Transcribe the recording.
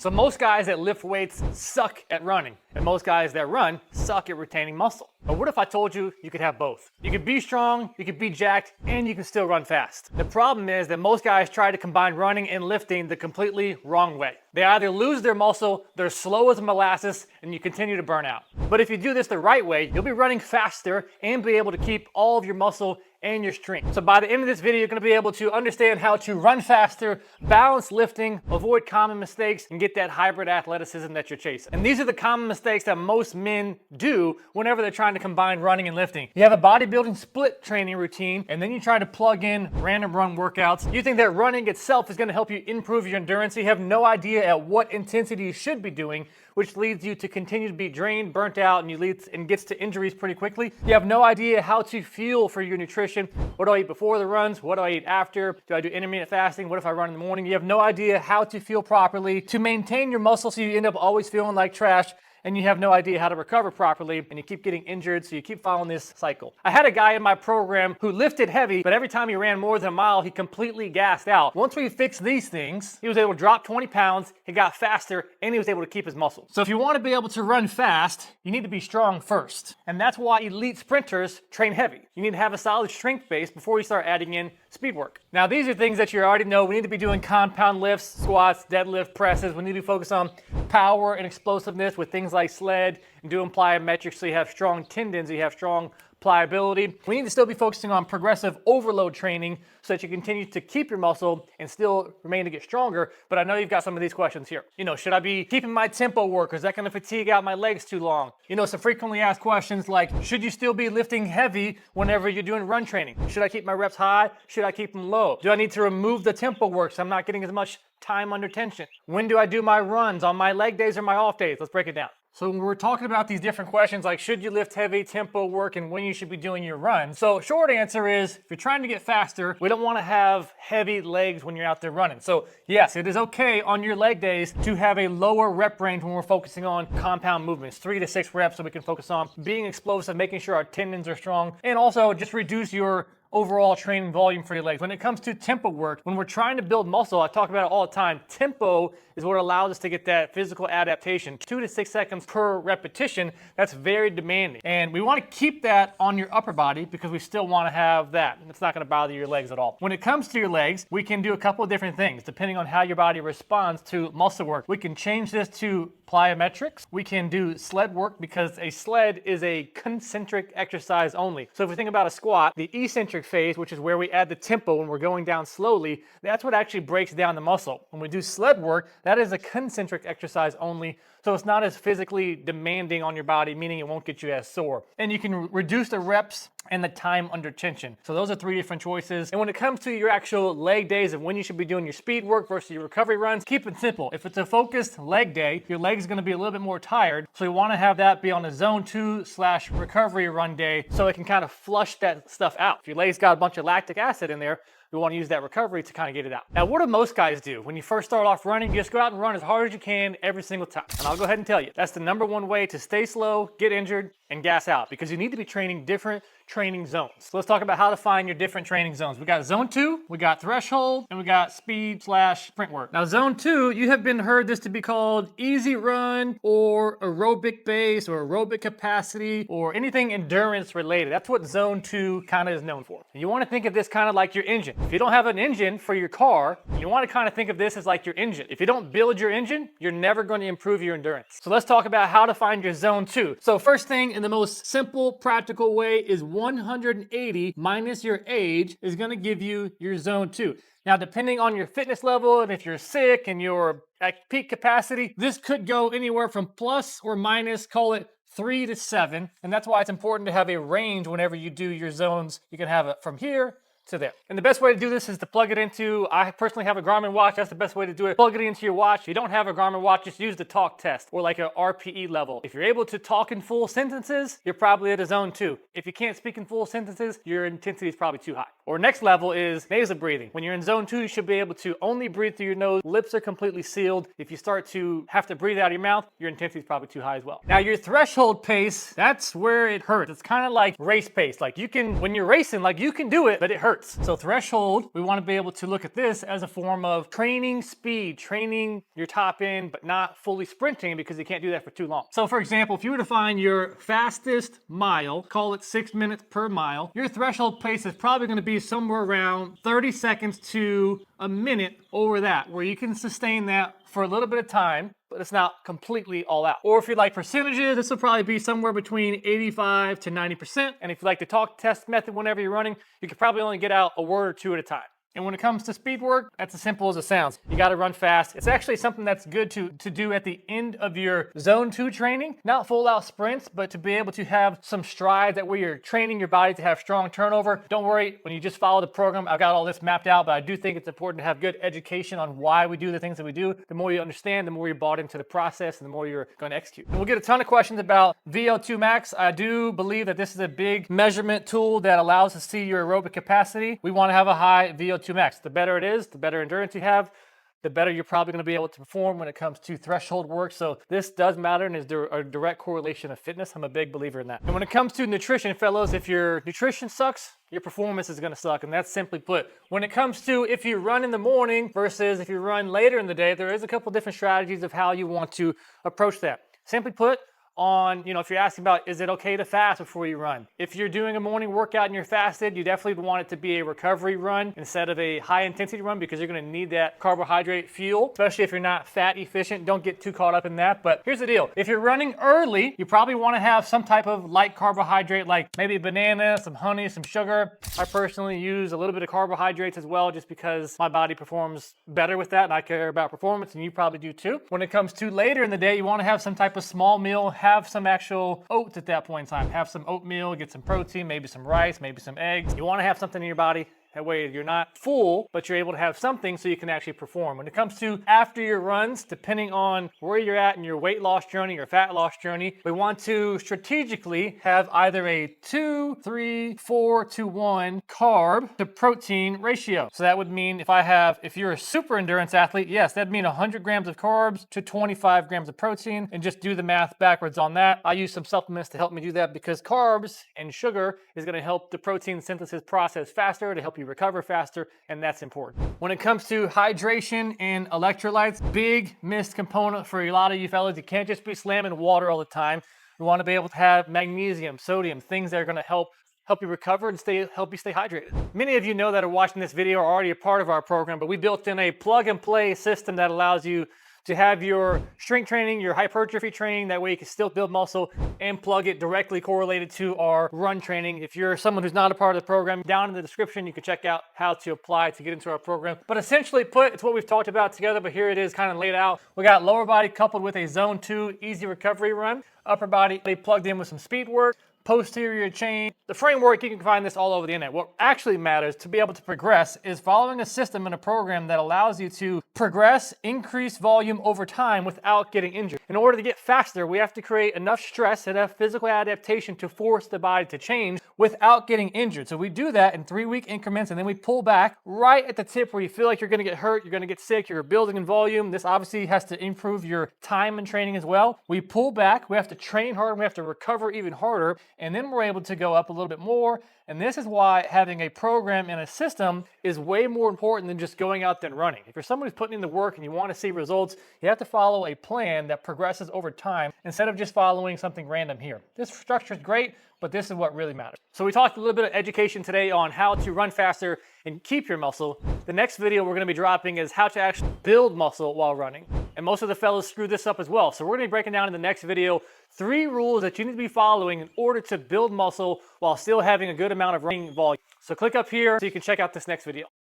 So most guys that lift weights suck at running, and most guys that run suck at retaining muscle. But what if I told you you could have both? You could be strong, you could be jacked, and you can still run fast. The problem is that most guys try to combine running and lifting the completely wrong way. They either lose their muscle, they're slow as molasses, and you continue to burn out. But if you do this the right way, you'll be running faster and be able to keep all of your muscle and your strength. So by the end of this video, you're gonna be able to understand how to run faster, balance lifting, avoid common mistakes, and get that hybrid athleticism that you're chasing. And these are the common mistakes that most men do whenever they're trying to combine running and lifting. You have a bodybuilding split training routine, and then you try to plug in random run workouts. You think that running itself is gonna help you improve your endurance. You have no idea at what intensity you should be doing, which leads you to continue to be drained, burnt out, and gets to injuries pretty quickly. You have no idea how to fuel for your nutrition. What do I eat before the runs? What do I eat after? Do I do intermittent fasting? What if I run in the morning? You have no idea how to fuel properly to maintain your muscle, so you end up always feeling like trash. And you have no idea how to recover properly, and you keep getting injured, so you keep following this cycle. I had a guy in my program who lifted heavy, but every time he ran more than a mile, he completely gassed out. Once we fixed these things, he was able to drop 20 pounds, he got faster, and he was able to keep his muscle. So if you want to be able to run fast, you need to be strong first. And that's why elite sprinters train heavy. You need to have a solid strength base before you start adding in speed work. Now, these are things that you already know. We need to be doing compound lifts, squats, deadlift, presses. We need to focus on power and explosiveness with things like sled and doing plyometrics, so you have strong tendons, you have strong pliability. We need to still be focusing on progressive overload training so that you continue to keep your muscle and still remain to get stronger. But I know you've got some of these questions here. Should I be keeping my tempo work, or is that going to fatigue out my legs too long? Some frequently asked questions like, should you still be lifting heavy whenever you're doing run training? Should I keep my reps high? Should I keep them low? Do I need to remove the tempo work so I'm not getting as much time under tension? When do I do my runs, on my leg days or my off days? Let's break it down. So when we're talking about these different questions like should you lift heavy, tempo work, and when you should be doing your runs. So short answer is, if you're trying to get faster, we don't want to have heavy legs when you're out there running. So yes, it is okay on your leg days to have a lower rep range when we're focusing on compound movements, 3 to 6 reps, so we can focus on being explosive, making sure our tendons are strong, and also just reduce your overall training volume for your legs. When it comes to tempo work, when we're trying to build muscle, I talk about it all the time, tempo is what allows us to get that physical adaptation. 2 to 6 seconds per repetition, that's very demanding. And we want to keep that on your upper body because we still want to have that. It's not going to bother your legs at all. When it comes to your legs, we can do a couple of different things depending on how your body responds to muscle work. We can change this to plyometrics. We can do sled work because a sled is a concentric exercise only. So if we think about a squat, the eccentric phase, which is where we add the tempo when we're going down slowly, that's what actually breaks down the muscle. When we do sled work, that is a concentric exercise only, so it's not as physically demanding on your body, meaning it won't get you as sore. And you can reduce the reps and the time under tension. So those are 3 different choices. And when it comes to your actual leg days and when you should be doing your speed work versus your recovery runs, keep it simple. If it's a focused leg day, your leg is going to be a little bit more tired, so you want to have that be on a zone 2/recovery run day so it can kind of flush that stuff out. If your leg's got a bunch of lactic acid in there, we want to use that recovery to kind of get it out. Now, what do most guys do? When you first start off running, you just go out and run as hard as you can every single time. And I'll go ahead and tell you, that's the #1 way to stay slow, get injured, and gas out, because you need to be training different training zones. So let's talk about how to find your different training zones. We got zone 2, we got threshold, and we got speed/sprint work. Now, zone 2, you have been heard this to be called easy run or aerobic base or aerobic capacity or anything endurance related. That's what zone 2 kind of is known for. And you want to think of this kind of like your engine. If you don't have an engine for your car, you want to kind of think of this as like your engine. If you don't build your engine, you're never going to improve your endurance. So let's talk about how to find your zone 2. So first thing, in the most simple, practical way, is 180 minus your age is going to give you your zone 2. Now, depending on your fitness level and if you're sick and you're at peak capacity, this could go anywhere from plus or minus, call it 3 to 7. And that's why it's important to have a range whenever you do your zones. You can have it from here to there. And the best way to do this is to plug it into, I personally have a Garmin watch. That's the best way to do it. Plug it into your watch. If you don't have a Garmin watch, just use the talk test or like a RPE level. If you're able to talk in full sentences, you're probably at a zone 2. If you can't speak in full sentences, your intensity is probably too high Or next level is nasal breathing. When you're in zone 2, you should be able to only breathe through your nose. Lips are completely sealed. If you start to have to breathe out of your mouth, your intensity is probably too high as well. Now your threshold pace, that's where it hurts. It's kind of like race pace. Like you can, when you're racing, like you can do it, but it hurts. So threshold, we want to be able to look at this as a form of training speed, training your top end, but not fully sprinting because you can't do that for too long. So for example, if you were to find your fastest mile, call it 6 minutes per mile, your threshold pace is probably going to be somewhere around 30 seconds to a minute over that, where you can sustain that for a little bit of time, but it's not completely all out. Or if you like percentages, this will probably be somewhere between 85 to 90%. And if you like the talk test method whenever you're running, you could probably only get out a word or two at a time. And when it comes to speed work, that's as simple as it sounds. You got to run fast. It's actually something that's good to do at the end of your zone 2 training. Not full out sprints, but to be able to have some strides that where you're training your body to have strong turnover. Don't worry, when you just follow the program, I've got all this mapped out, but I do think it's important to have good education on why we do the things that we do. The more you understand, the more you're bought into the process and the more you're going to execute. And we'll get a ton of questions about VO2 max. I do believe that this is a big measurement tool that allows us to see your aerobic capacity. We want to have a high VO2 max. The better it is, the better endurance you have, the better you're probably going to be able to perform when it comes to threshold work. So this does matter and is a direct correlation of fitness. I'm a big believer in that. And when it comes to nutrition, fellows, if your nutrition sucks, your performance is going to suck. And that's simply put. When it comes to if you run in the morning versus if you run later in the day, there is a couple different strategies of how you want to approach that. Simply put, if you're asking about, is it okay to fast before you run? If you're doing a morning workout and you're fasted, you definitely want it to be a recovery run instead of a high intensity run because you're going to need that carbohydrate fuel, especially if you're not fat efficient. Don't get too caught up in that. But here's the deal. If you're running early, you probably want to have some type of light carbohydrate, like maybe a banana, some honey, some sugar. I personally use a little bit of carbohydrates as well, just because my body performs better with that and I care about performance, and you probably do too. When it comes to later in the day, you want to have some type of small meal, have some actual oats at that point in time. Have some oatmeal, get some protein, maybe some rice, maybe some eggs. You want to have something in your body. That way you're not full, but you're able to have something so you can actually perform. When it comes to after your runs, depending on where you're at in your weight loss journey or fat loss journey, we want to strategically have either a 2, 3, 4 to 1 carb to protein ratio. So that would mean if you're a super endurance athlete, yes, that'd mean 100 grams of carbs to 25 grams of protein, and just do the math backwards on that. I use some supplements to help me do that because carbs and sugar is going to help the protein synthesis process faster, to help you recover faster, and that's important. When it comes to hydration and electrolytes, big missed component for a lot of you fellas. You can't just be slamming water all the time. We want to be able to have magnesium, sodium, things that are going to help you recover and help you stay hydrated. Many of you know that are watching this video are already a part of our program, but we built in a plug and play system that allows you to have your strength training, your hypertrophy training. That way you can still build muscle and plug it directly correlated to our run training. If you're someone who's not a part of the program, down in the description, you can check out how to apply to get into our program. But essentially put, it's what we've talked about together, but here it is kind of laid out. We got lower body coupled with a zone 2 easy recovery run. Upper body plugged in with some speed work. Posterior chain. The framework, you can find this all over the internet. What actually matters to be able to progress is following a system and a program that allows you to progress, increase volume over time without getting injured. In order to get faster, we have to create enough stress and enough physical adaptation to force the body to change without getting injured. So we do that in 3-week increments, and then we pull back right at the tip where you feel like you're going to get hurt, you're going to get sick, you're building in volume. This obviously has to improve your time and training as well. We pull back, we have to train harder, we have to recover even harder, and then we're able to go up a little bit more. And this is why having a program and a system is way more important than just going out there and running. If you're someone who's putting in the work and you want to see results, you have to follow a plan that progresses over time instead of just following something random here. This structure is great, but this is what really matters. So we talked a little bit of education today on how to run faster and keep your muscle. The next video we're going to be dropping is how to actually build muscle while running. And most of the fellas screw this up as well. So we're going to be breaking down in the next video 3 rules that you need to be following in order to build muscle while still having a good amount of running volume. So click up here so you can check out this next video.